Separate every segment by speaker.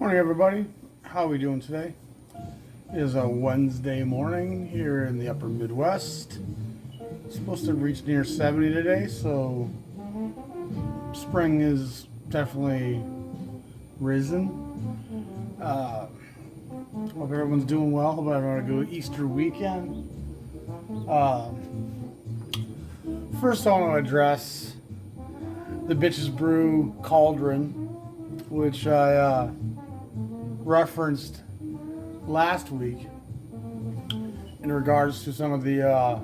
Speaker 1: Morning, everybody. How are we doing today? It is a Wednesday morning here in the upper Midwest. It's supposed to reach near 70 today, so spring is definitely risen. Hope everyone's doing well. Hope everyone had a good Easter weekend. First, I want to address the Bitches Brew cauldron, which I referenced last week in regards to some of the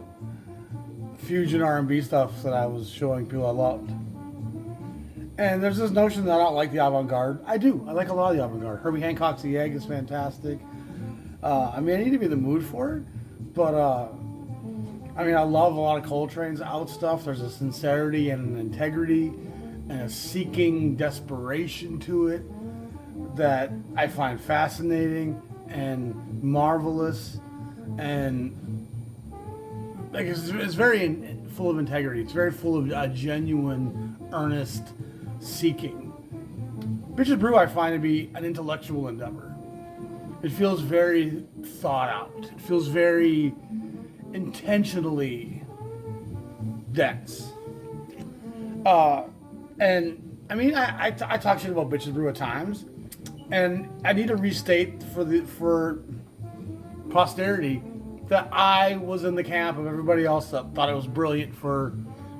Speaker 1: fusion R&B stuff that I was showing people I loved. And there's this notion that I don't like the avant-garde. I do. I like a lot of the avant-garde. Herbie Hancock's The Egg is fantastic. I need to be in the mood for it, but I love a lot of Coltrane's out stuff. There's a sincerity and an integrity and a seeking desperation to it that I find fascinating and marvelous, and like it's very full of integrity. It's very full of a genuine, earnest seeking. Bitches Brew I find to be an intellectual endeavor. It feels very thought out. It feels very intentionally dense. I talk shit about Bitches Brew at times, and I need to restate for posterity that I was in the camp of everybody else that thought it was brilliant for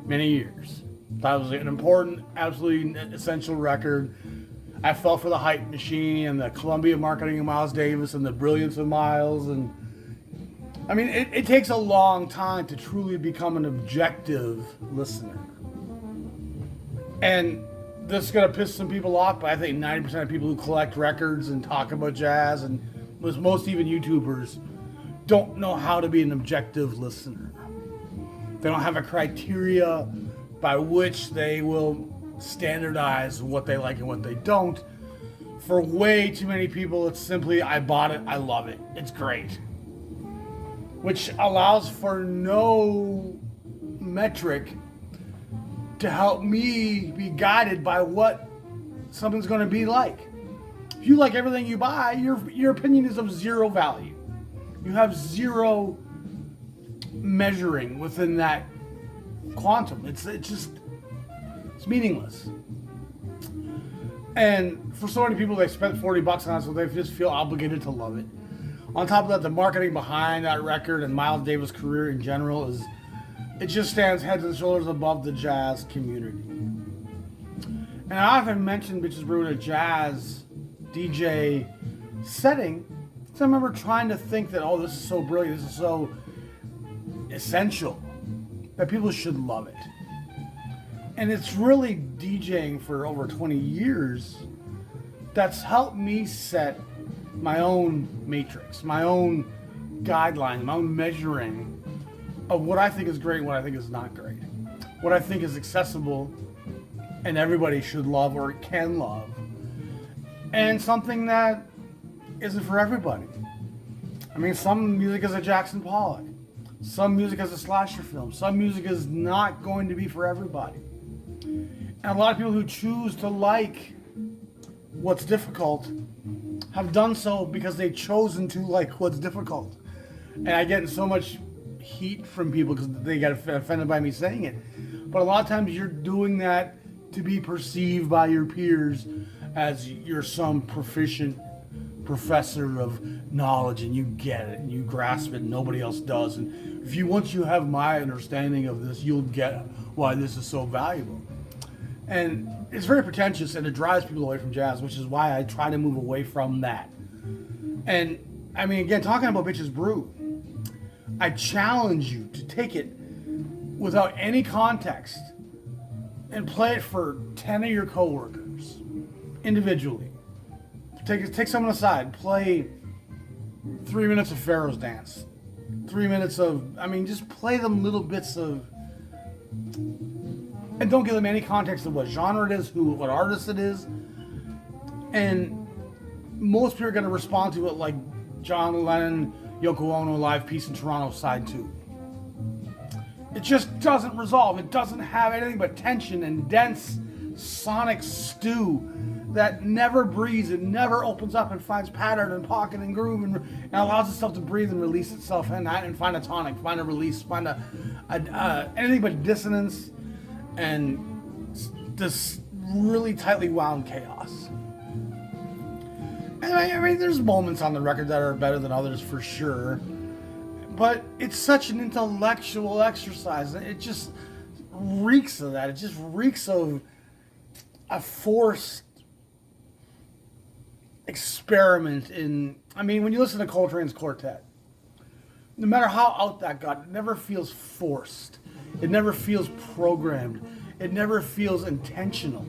Speaker 1: many years. Thought it was an important, absolutely essential record. I fell for the hype machine and the Columbia marketing of Miles Davis and the brilliance of Miles. And it takes a long time to truly become an objective listener. And this is going to piss some people off, but I think 90% of people who collect records and talk about jazz, and most even YouTubers, don't know how to be an objective listener. They don't have a criteria by which they will standardize what they like and what they don't. For way too many people, it's simply, I bought it, I love it, it's great. Which allows for no metric to help me be guided by what something's going to be like. If you like everything you buy, your opinion is of zero value. You have zero measuring within that quantum. It's meaningless. And for so many people, they spent $40 on it, so they just feel obligated to love it. On top of that, the marketing behind that record and Miles Davis' career in general it just stands heads and shoulders above the jazz community. And I often mention Bitches Brew in a jazz DJ setting, so I remember trying to think that, this is so brilliant, this is so essential, that people should love it. And it's really DJing for over 20 years that's helped me set my own matrix, my own guidelines, my own measuring of what I think is great and what I think is not great. What I think is accessible and everybody should love or can love. And something that isn't for everybody. Some music is a Jackson Pollock. Some music is a slasher film. Some music is not going to be for everybody. And a lot of people who choose to like what's difficult have done so because they've chosen to like what's difficult. And I get so much heat from people because they get offended by me saying it. But a lot of times you're doing that to be perceived by your peers as you're some proficient professor of knowledge and you get it and you grasp it and nobody else does. And once you have my understanding of this, you'll get why this is so valuable. And it's very pretentious and it drives people away from jazz, which is why I try to move away from that. And again, talking about Bitches Brew, I challenge you to take it without any context and play it for 10 of your coworkers individually. Take someone aside, play 3 minutes of Pharaoh's Dance, 3 minutes of, just play them little bits of, and don't give them any context of what genre it is, what artist it is. And most people are going to respond to it like John Lennon, Yoko Ono Live Peace in Toronto Side 2. It just doesn't resolve. It doesn't have anything but tension and dense sonic stew that never breathes. It never opens up and finds pattern and pocket and groove and allows itself to breathe and release itself and find a tonic, find a release, find anything but dissonance and this really tightly wound chaos. And I mean, there's moments on the record that are better than others for sure, but it's such an intellectual exercise. It just reeks of that. It just reeks of a forced experiment in. I mean, when you listen to Coltrane's quartet, no matter how out that got, it never feels forced. It never feels programmed. It never feels intentional.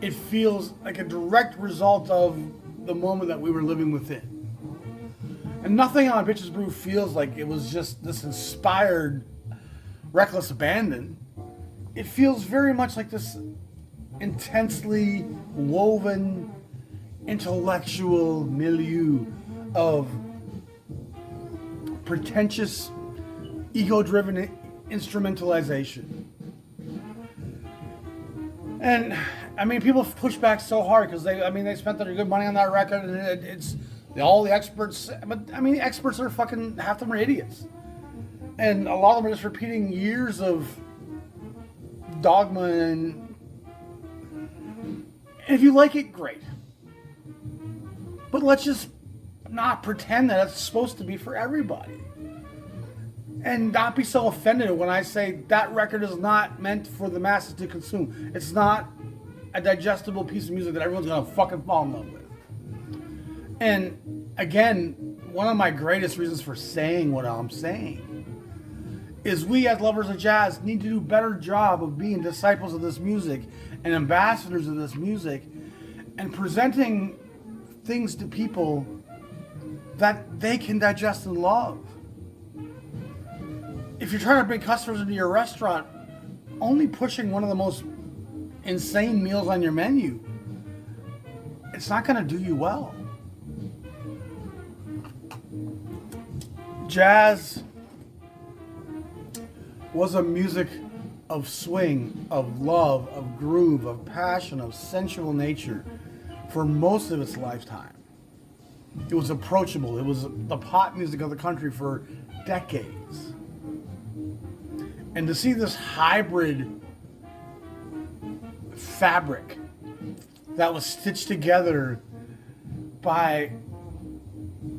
Speaker 1: It feels like a direct result of the moment that we were living within. And nothing on Bitches Brew feels like it was just this inspired, reckless abandon. It feels very much like this intensely woven intellectual milieu of pretentious, ego-driven instrumentalization. And I mean, people push back so hard because they spent their good money on that record, and it's all the experts. But I mean, the experts are fucking, half of them are idiots, and a lot of them are just repeating years of dogma. And if you like it, great. But let's just not pretend that it's supposed to be for everybody. And not be so offended when I say that record is not meant for the masses to consume. It's not a digestible piece of music that everyone's gonna fucking fall in love with. And again, one of my greatest reasons for saying what I'm saying is we as lovers of jazz need to do a better job of being disciples of this music and ambassadors of this music and presenting things to people that they can digest and love. If you're trying to bring customers into your restaurant, only pushing one of the most insane meals on your menu, it's not going to do you well. Jazz was a music of swing, of love, of groove, of passion, of sensual nature for most of its lifetime. It was approachable. It was the pop music of the country for decades. And to see this hybrid fabric that was stitched together by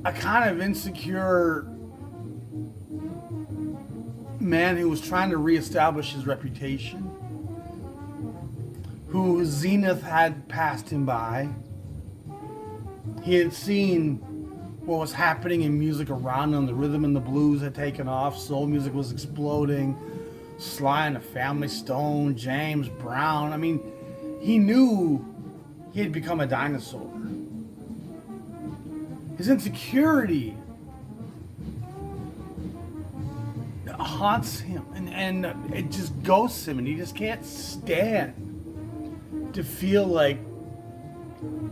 Speaker 1: a kind of insecure man who was trying to reestablish his reputation, whose zenith had passed him by. He had seen what was happening in music around him. The rhythm and the blues had taken off. Soul music was exploding. Sly and the Family Stone, James Brown. I mean, he knew he had become a dinosaur. His insecurity haunts him, and it just ghosts him, and he just can't stand to feel like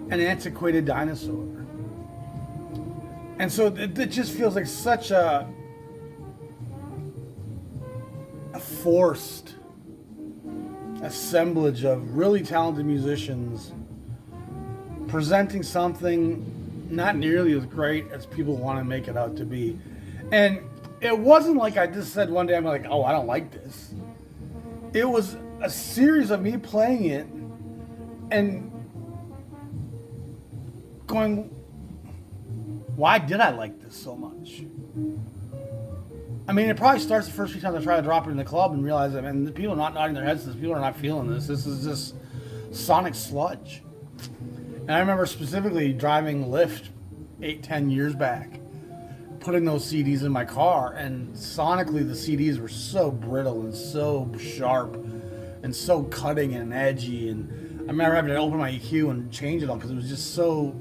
Speaker 1: an antiquated dinosaur. And so it just feels like such a forced assemblage of really talented musicians presenting something not nearly as great as people want to make it out to be. And it wasn't like I just said one day, I'm like, oh, I don't like this. It was a series of me playing it and going, why did I like this so much? I mean, it probably starts the first few times I try to drop it in the club and realize that, man, the people are not nodding their heads to this. People are not feeling this. This is just sonic sludge. And I remember specifically driving Lyft 8-10 years back, putting those CDs in my car, and sonically the CDs were so brittle and so sharp and so cutting and edgy. And I remember having to open my EQ and change it all because it was just so...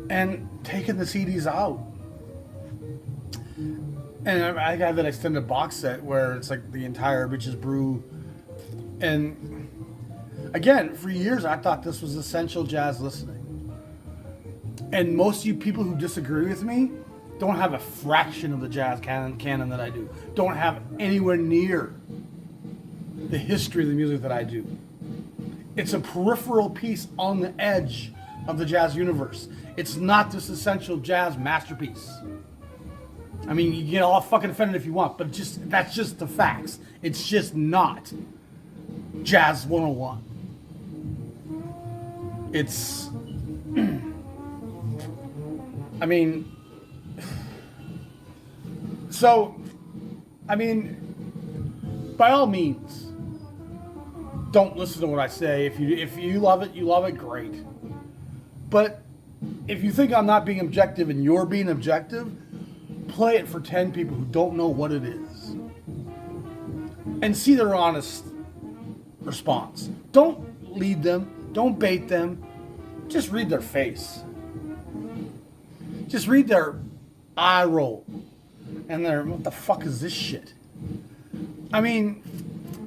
Speaker 1: And taking the CDs out. And I got that extended box set where it's like the entire Bitches Brew. And again, for years I thought this was essential jazz listening. And most of you people who disagree with me don't have a fraction of the jazz canon that I do. Don't have anywhere near the history of the music that I do. It's a peripheral piece on the edge of the jazz universe. It's not this essential jazz masterpiece. I mean, you get all fucking offended if you want, but that's just the facts. It's just not Jazz 101. It's, I mean, so, I mean, by all means, don't listen to what I say. If you love it, great. But if you think I'm not being objective and you're being objective, play it for 10 people who don't know what it is and see their honest response. Don't lead them. Don't bait them. Just read their face. Just read their eye roll and their, what the fuck is this shit? I mean,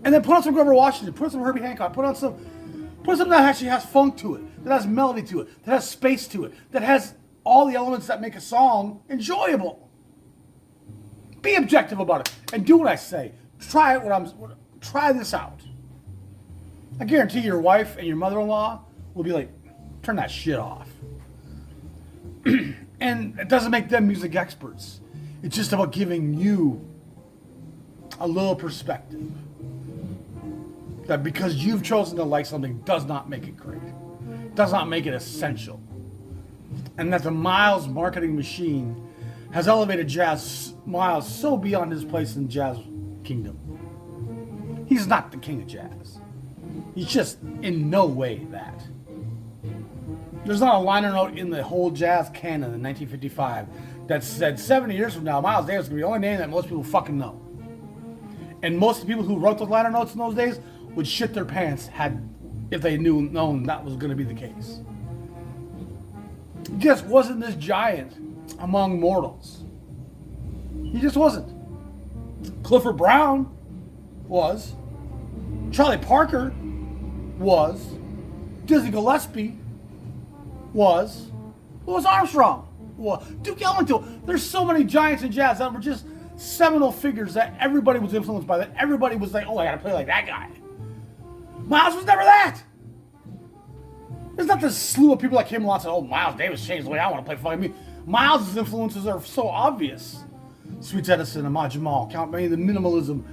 Speaker 1: and then put on some Grover Washington, put on some Herbie Hancock, put on something that actually has funk to it, that has melody to it, that has space to it, that has all the elements that make a song enjoyable. Be objective about it and do what I say. Try this out. I guarantee your wife and your mother-in-law will be like, turn that shit off. And it doesn't make them music experts. It's just about giving you a little perspective. That because you've chosen to like something does not make it great. Does not make it essential. And that the Miles marketing machine has elevated Miles so beyond his place in jazz kingdom. He's not the king of jazz. He's just in no way that. There's not a liner note in the whole jazz canon in 1955 that said 70 years from now, Miles Davis is going to be the only name that most people fucking know. And most of the people who wrote those liner notes in those days would shit their pants if they known that was going to be the case. He just wasn't this giant among mortals. He just wasn't. Clifford Brown was. Charlie Parker was. Dizzy Gillespie was. Louis Armstrong was. Duke Ellington. There's so many giants in jazz that were just seminal figures that everybody was influenced by, that everybody was like, oh, I gotta play like that guy. Miles was never that. There's not this slew of people that came along and said, oh, Miles Davis changed the way I want to play fucking me. Miles' influences are so obvious. Sweets Edison, Ahmad Jamal, Count Basie, the minimalism.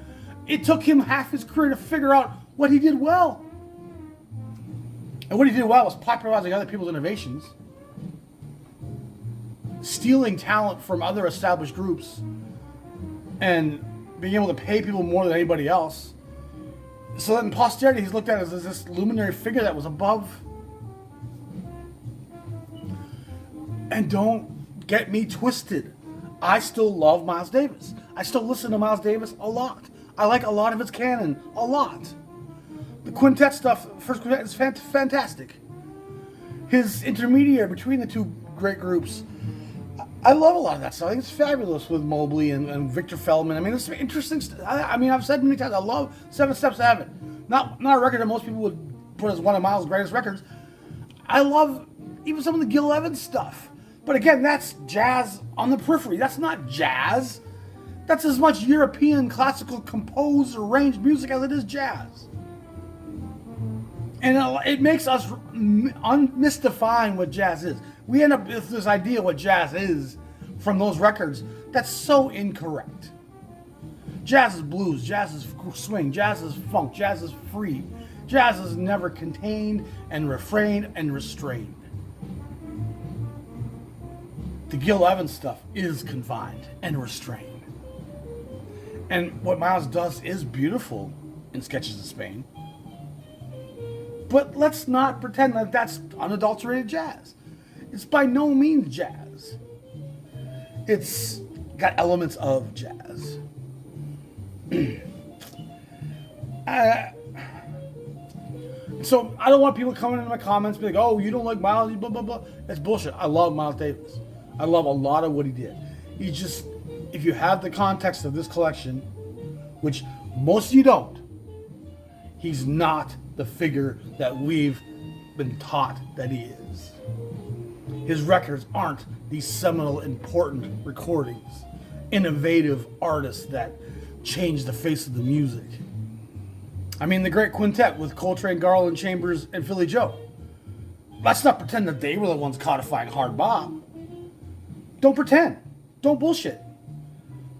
Speaker 1: It took him half his career to figure out what he did well. And what he did well was popularizing other people's innovations, stealing talent from other established groups, and being able to pay people more than anybody else. So that in posterity, he's looked at as this luminary figure that was above. And don't get me twisted. I still love Miles Davis. I still listen to Miles Davis a lot. I like a lot of his canon, a lot. The quintet stuff, first quintet, is fantastic. His intermediary between the two great groups, I love a lot of that stuff. I think it's fabulous with Mobley and Victor Feldman. I mean, there's some interesting stuff. I mean, I've said many times, I love 7 Steps to Heaven. Not a record that most people would put as one of Miles' greatest records. I love even some of the Gil Evans stuff. But again, that's jazz on the periphery. That's not jazz. That's as much European classical composed, arranged music as it is jazz. And it makes us unmystifying what jazz is. We end up with this idea of what jazz is from those records that's so incorrect. Jazz is blues, jazz is swing, jazz is funk, jazz is free. Jazz is never contained and refrained and restrained. The Gil Evans stuff is confined and restrained. And what Miles does is beautiful in Sketches of Spain. But let's not pretend that that's unadulterated jazz. It's by no means jazz. It's got elements of jazz. So I don't want people coming into my comments and be like, oh, you don't like Miles, blah, blah, blah. That's bullshit. I love Miles Davis. I love a lot of what he did. He just, if you have the context of this collection, which most of you don't, he's not the figure that we've been taught that he is. His records aren't these seminal, important recordings, innovative artists that change the face of the music. I mean, the great quintet with Coltrane, Garland, Chambers, and Philly Joe. Let's not pretend that they were the ones codifying hard bop. Don't pretend. Don't bullshit.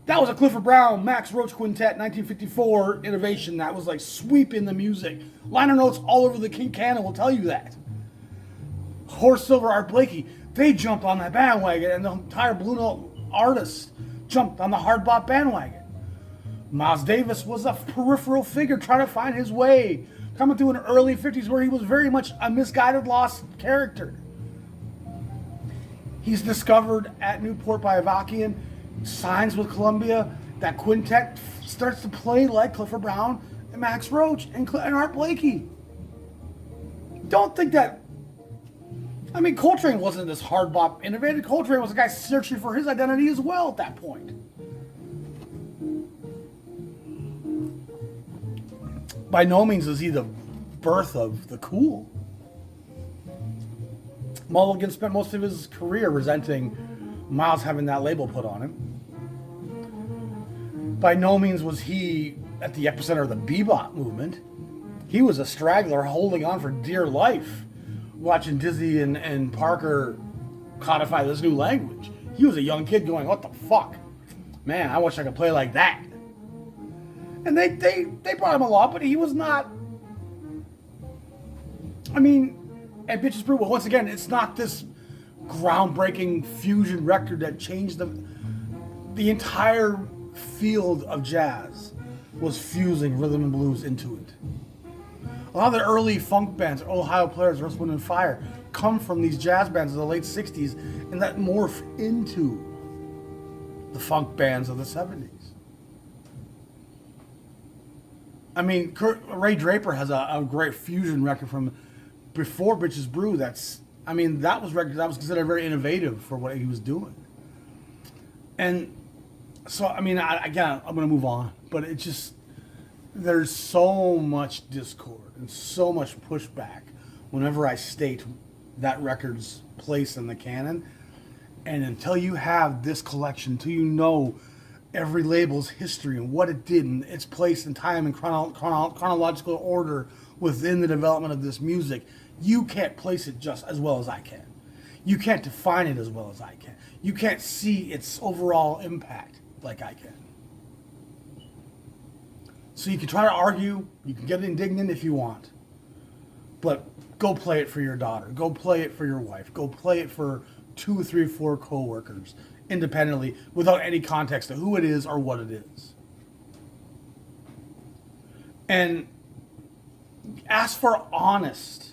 Speaker 1: That was a Clifford Brown, Max Roach Quintet, 1954 innovation that was like sweeping the music. Liner notes all over the King Cannon will tell you that. Horace Silver, Art Blakey, they jumped on that bandwagon, and the entire Blue Note artists jumped on the hard bop bandwagon. Miles Davis was a peripheral figure trying to find his way, coming through in the early 50s where he was very much a misguided, lost character. He's discovered at Newport by Avakian, signs with Columbia. That quintet starts to play like Clifford Brown and Max Roach and Art Blakey. Don't think that. I mean, Coltrane wasn't this hard bop innovator. Coltrane was a guy searching for his identity as well at that point. By no means is he the birth of the cool. Mulligan spent most of his career resenting Miles having that label put on him. By no means was he at the epicenter of the bebop movement. He was a straggler holding on for dear life, watching Dizzy and Parker codify this new language. He was a young kid going, what the fuck? Man, I wish I could play like that. And they brought him along, but he was not. I mean, at Bitches Brew, well, once again, it's not this groundbreaking fusion record that changed the entire field of jazz was fusing rhythm and blues into it. A lot of the early funk bands, Ohio Players, Earth, Wind and Fire, come from these jazz bands of the late 60s and that morph into the funk bands of the 70s. I mean, Ray Draper has a great fusion record from before Bitches Brew. That was record that was considered very innovative for what he was doing. And so, I mean, I'm going to move on, but it just, there's so much discord and so much pushback whenever I state that record's place in the canon. And until you have this collection, until you know every label's history and what it did and its place in time and chronological order within the development of this music, you can't place it just as well as I can. You can't define it as well as I can. You can't see its overall impact like I can. So you can try to argue, you can get indignant if you want, but go play it for your daughter, go play it for your wife, go play it for 2, 3, 4 co-workers independently without any context to who it is or what it is. And ask for honest.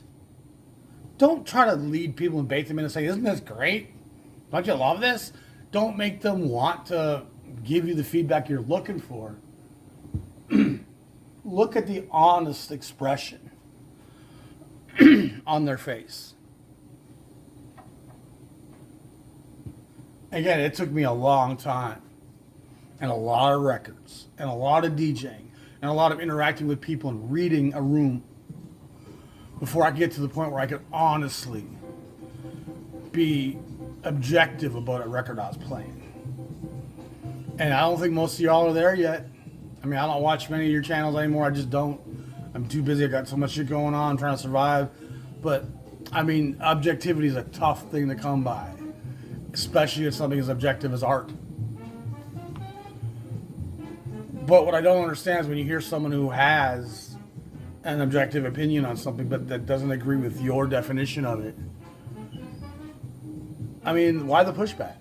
Speaker 1: Don't try to lead people and bait them in and say, isn't this great? Don't you love this? Don't make them want to give you the feedback you're looking for. Look at the honest expression on their face. Again, it took me a long time and a lot of records and a lot of DJing and a lot of interacting with people and reading a room before I get to the point where I could honestly be objective about a record I was playing. And I don't think most of y'all are there yet. I mean, I don't watch many of your channels anymore. I just don't. I'm too busy. I got so much shit going on. I'm trying to survive. But, I mean, objectivity is a tough thing to come by, especially if something as objective as art. But what I don't understand is when you hear someone who has an objective opinion on something but that doesn't agree with your definition of it. I mean, why the pushback?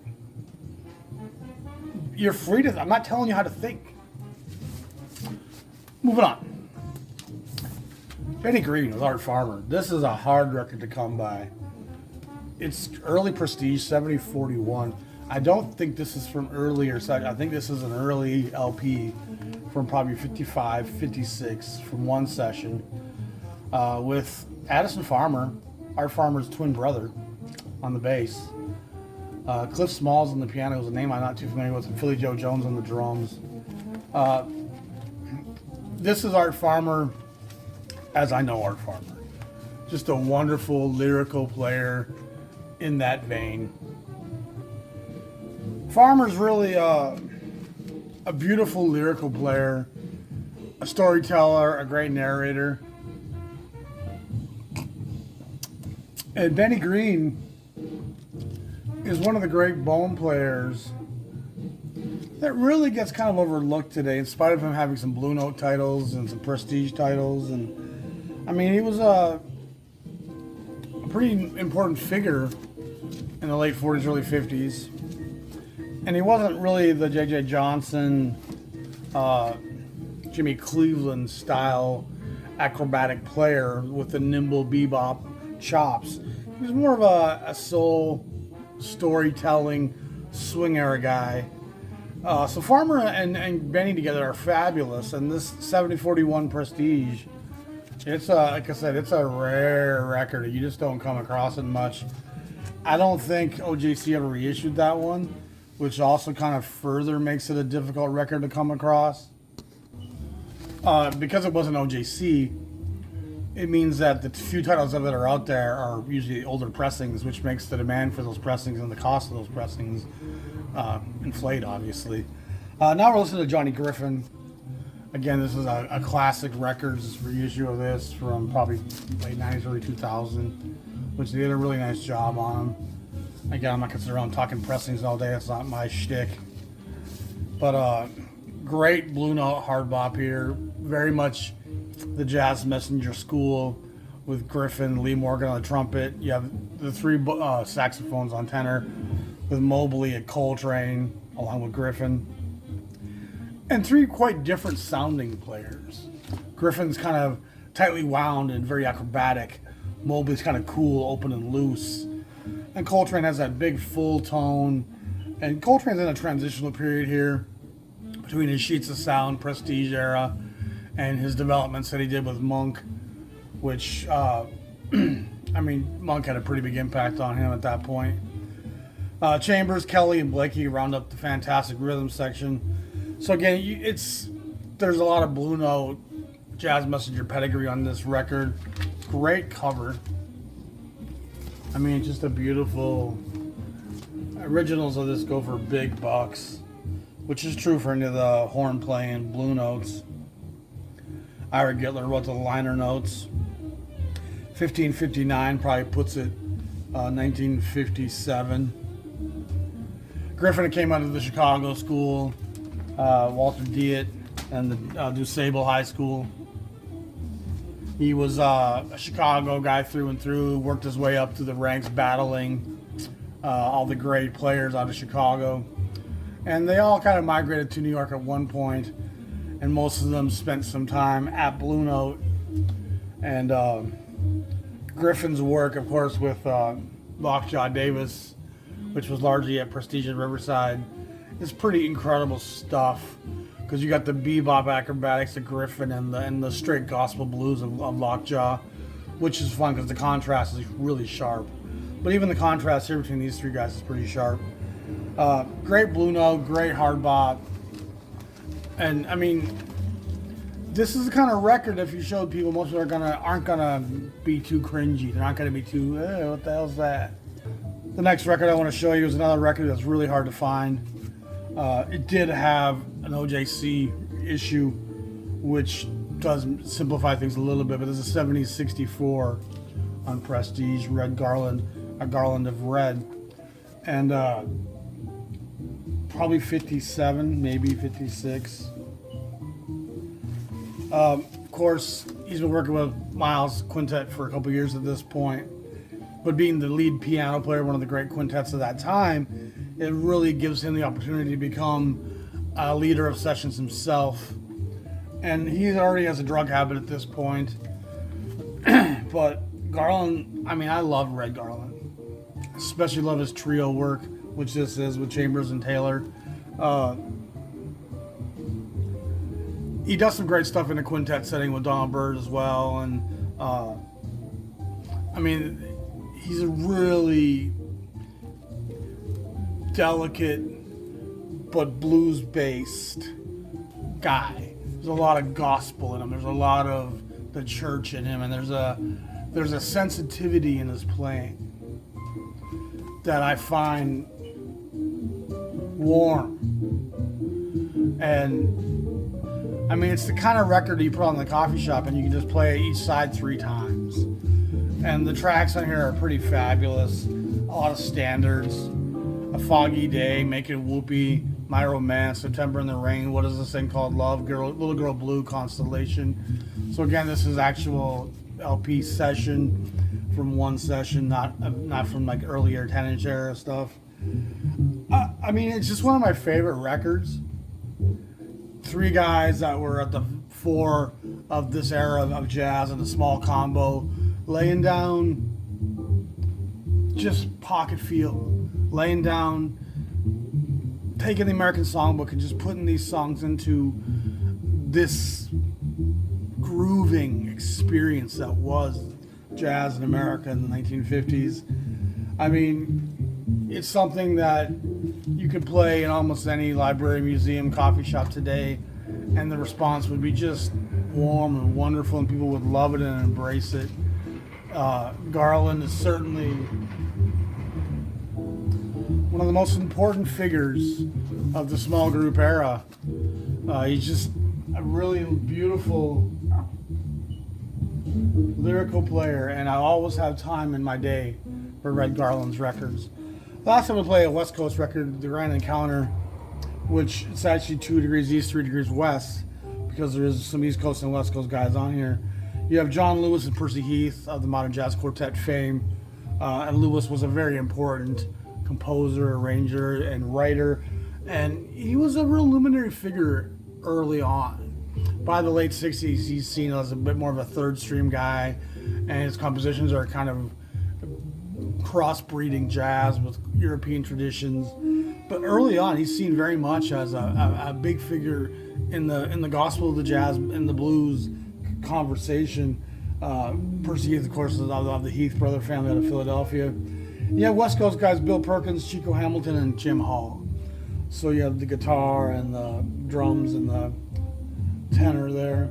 Speaker 1: You're free to. I'm not telling you how to think. Moving on. Benny Green with Art Farmer. This is a hard record to come by. It's early Prestige, 7041. I don't think this is from earlier. I think this is an early LP from probably 55, 56 from one session with Addison Farmer, Art Farmer's twin brother, on the bass. Cliff Smalls on the piano is a name I'm not too familiar with, and Philly Joe Jones on the drums. This is Art Farmer as I know Art Farmer. Just a wonderful lyrical player in that vein. Farmer's really a beautiful lyrical player a storyteller, a great narrator. And Benny Green is one of the great bone players that really gets kind of overlooked today, in spite of him having some Blue Note titles and some prestige titles. And I mean, he was a pretty important figure in the late 40s, early 50s. And he wasn't really the J.J. Johnson, Jimmy Cleveland style acrobatic player with the nimble bebop chops. He was more of a soul storytelling swing era guy. So Farmer and Benny together are fabulous, and this 7041 Prestige, it's like I said, it's a rare record. You just don't come across it much. I don't think OJC ever reissued that one, which also kind of further makes it a difficult record to come across. Because it wasn't OJC, it means that the few titles of it are out there are usually older pressings, which makes the demand for those pressings and the cost of those pressings inflate, obviously. Now we're listening to Johnny Griffin. Again, this is a classic record. This is reissue of this from probably late 90s, early 2000, which they did a really nice job on them. Again, I'm not going to sit around talking pressings all day. That's not my shtick. But great Blue Note hard bop here. Very much the Jazz Messenger school with Griffin, Lee Morgan on the trumpet. You have the three saxophones on tenor with Mobley at Coltrane along with Griffin. And three quite different sounding players. Griffin's kind of tightly wound and very acrobatic. Mobley's kind of cool, open and loose. And Coltrane has that big full tone. And Coltrane's in a transitional period here between his Sheets of Sound Prestige era and his developments that he did with Monk, which, I mean, Monk had a pretty big impact on him at that point. Chambers, Kelly, and Blakey round up the fantastic rhythm section. So again, there's a lot of Blue Note, Jazz Messenger pedigree on this record. Great cover. I mean, just a beautiful. Originals of this go for big bucks, which is true for any of the horn playing Blue Notes. Ira Gitler wrote the liner notes. 1559 probably puts it 1957. Griffin came out of the Chicago school. Walter Diet and the DuSable High School. He was a Chicago guy through and through, worked his way up through the ranks battling all the great players out of Chicago. And they all kind of migrated to New York at one point, and most of them spent some time at Blue Note. And Griffin's work, of course, with Lockjaw Davis, which was largely at Prestige and Riverside, is pretty incredible stuff, because you got the bebop acrobatics of Griffin and the straight gospel blues of Lockjaw, which is fun because the contrast is really sharp. But even the contrast here between these three guys is pretty sharp. Great Blue Note, great hard bop. And I mean, this is the kind of record, if you showed people, most people aren't gonna be too cringy. They're not gonna be too, what the hell's that? The next record I want to show you is another record that's really hard to find. It did have an OJC issue, which does simplify things a little bit, but there's a 7064 on Prestige, Red Garland, a Garland of Red. And probably 57, maybe 56. Of course, he's been working with Miles Quintet for a couple years at this point. But being the lead piano player, one of the great quintets of that time, it really gives him the opportunity to become a leader of sessions himself. And he already has a drug habit at this point. But Garland, I mean, I love Red Garland. Especially love his trio work, which this is with Chambers and Taylor. He does some great stuff in the quintet setting with Donald Byrd as well. And I mean, he's a really delicate but blues-based guy. There's a lot of gospel in him. There's a lot of the church in him, and there's a sensitivity in his playing that I find warm. And I mean, it's the kind of record you put on the coffee shop and you can just play each side 3 times. And the tracks on here are pretty fabulous. A lot of standards. A Foggy Day, Make It Whoopee, My Romance, September in the Rain, What Is This Thing Called Love, Little Girl Blue, Constellation. So again, this is actual LP session from one session, not from like earlier 10-inch era stuff. I mean, it's just one of my favorite records. 3 guys that were at the fore of this era of jazz and the small combo, laying down just pocket feel, laying down, taking the American Songbook and just putting these songs into this grooving experience that was jazz in America in the 1950s. I mean, it's something that you could play in almost any library, museum, coffee shop today, and the response would be just warm and wonderful, and people would love it and embrace it. Garland is certainly one of the most important figures of the small group era. He's just a really beautiful lyrical player, and I always have time in my day for Red Garland's records. Last time we played a West Coast record, the Grand Encounter, which it's actually 2 degrees east, 3 degrees west, because there is some East Coast and West Coast guys on here. You have John Lewis and Percy Heath of the Modern Jazz Quartet fame, and Lewis was a very important composer, arranger, and writer, and he was a real luminary figure early on. By the late 60s, he's seen as a bit more of a third stream guy, and his compositions are kind of crossbreeding jazz with European traditions. But early on, he's seen very much as a big figure in the gospel of the jazz and the blues conversation. Percy Heath, of course, is of the Heath brother family out of Philadelphia. You have West Coast guys, Bill Perkins, Chico Hamilton, and Jim Hall. So you have the guitar and the drums and the tenor there,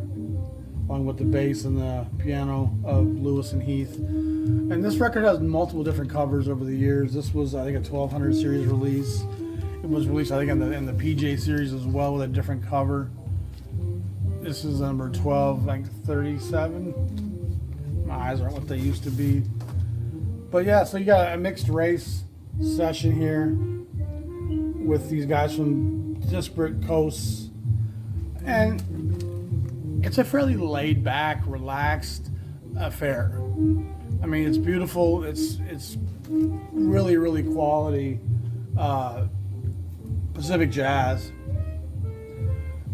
Speaker 1: along with the bass and the piano of Lewis and Heath. And this record has multiple different covers over the years. This was, I think, a 1200 series release. It was released, I think, in the PJ series as well with a different cover. This is number 12, like 37. My eyes aren't what they used to be. But yeah, so you got a mixed race session here with these guys from disparate coasts. And it's a fairly laid back, relaxed affair. I mean, it's beautiful. It's really, really quality Pacific jazz.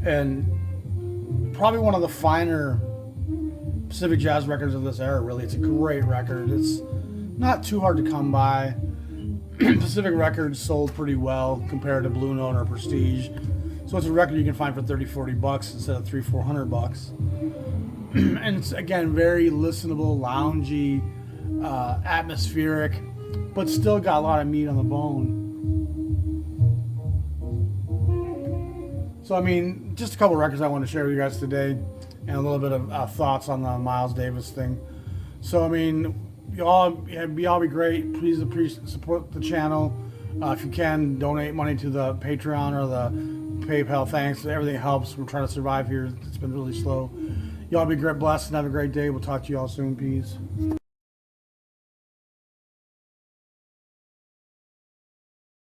Speaker 1: And probably one of the finer Pacific jazz records of this era, really. It's a great record. It's not too hard to come by. Pacific records sold pretty well compared to Blue Note or Prestige. So it's a record you can find for $30-$40 instead of $300-$400. And it's, again, very listenable, loungy, atmospheric, but still got a lot of meat on the bone. So, I mean, just a couple records I want to share with you guys today, and a little bit of thoughts on the Miles Davis thing. So, I mean, y'all be great. Please support the channel. If you can, donate money to the Patreon or the PayPal. Thanks. Everything helps. We're trying to survive here. It's been really slow. Y'all be great, blessed, and have a great day. We'll talk to you all soon. Peace.